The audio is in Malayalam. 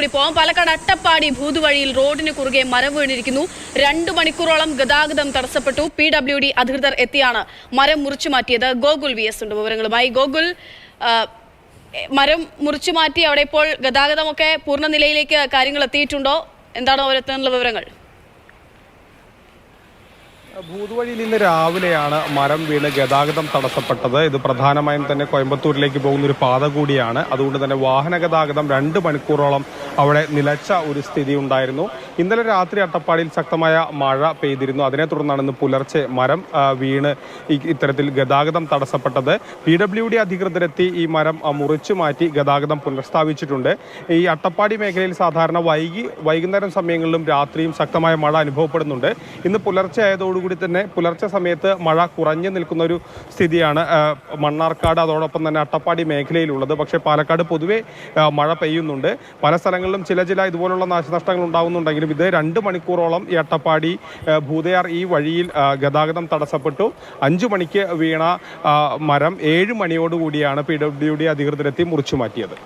കൂടി പോകാം. പാലക്കാട് അട്ടപ്പാടി ഭൂതുവഴിയിൽ റോഡിന് കുറുകെ മരം വീണിരിക്കുന്നു. 2 മണിക്കൂറോളം ഗതാഗതം തടസ്സപ്പെട്ടു. PWD അധികൃതർ എത്തിയാണ് മരം മുറിച്ചു മാറ്റിയത്. ഗോകുൽ VS ഉണ്ട് വിവരങ്ങളുമായി. ഗോകുൽ, മരം മുറിച്ചു മാറ്റി അവിടെ ഇപ്പോൾ ഗതാഗതമൊക്കെ പൂർണ്ണ നിലയിലേക്ക് കാര്യങ്ങൾ എത്തിയിട്ടുണ്ടോ? എന്താണ് അവരെത്താനുള്ള വിവരങ്ങൾ? ഭൂതുവഴിയിൽ ഇന്ന് രാവിലെയാണ് മരം വീണ് ഗതാഗതം തടസ്സപ്പെട്ടത്. ഇത് പ്രധാനമായും തന്നെ കോയമ്പത്തൂരിലേക്ക് പോകുന്ന ഒരു പാത കൂടിയാണ്. അതുകൊണ്ട് തന്നെ വാഹന ഗതാഗതം 2 മണിക്കൂറോളം അവിടെ നിലച്ച ഒരു സ്ഥിതി ഉണ്ടായിരുന്നു. ഇന്നലെ രാത്രി അട്ടപ്പാടിയിൽ ശക്തമായ മഴ പെയ്തിരുന്നു. അതിനെ തുടർന്നാണ് ഇന്ന് പുലർച്ചെ മരം വീണ് ഇത്തരത്തിൽ ഗതാഗതം തടസ്സപ്പെട്ടത്. PWD അധികൃതരെത്തി ഈ മരം മുറിച്ചു മാറ്റി ഗതാഗതം പുനഃസ്ഥാപിച്ചിട്ടുണ്ട്. ഈ അട്ടപ്പാടി മേഖലയിൽ സാധാരണ വൈകുന്നേരം സമയങ്ങളിലും രാത്രിയും ശക്തമായ മഴ അനുഭവപ്പെടുന്നുണ്ട്. ഇന്ന് പുലർച്ചെ ആയതോടുകൂടി തന്നെ പുലർച്ചെ സമയത്ത് മഴ കുറഞ്ഞു നിൽക്കുന്ന ഒരു സ്ഥിതിയാണ് മണ്ണാർക്കാട് അതോടൊപ്പം തന്നെ അട്ടപ്പാടി മേഖലയിലുള്ളത്. പക്ഷേ പാലക്കാട് പൊതുവെ മഴ പെയ്യുന്നുണ്ട്. പല സ്ഥലങ്ങളിലും ചില ഇതുപോലുള്ള നാശനഷ്ടങ്ങൾ ഉണ്ടാകുന്നുണ്ടെങ്കിലും ഇത് 2 മണിക്കൂറോളം ഈ അട്ടപ്പാടി ഭൂതയാർ ഈ വഴിയിൽ ഗതാഗതം തടസ്സപ്പെട്ടു. 5 മണിക്ക് വീണ മരം 7 മണിയോടുകൂടിയാണ് PWD അധികൃതരെത്തി മുറിച്ചു മാറ്റിയത്.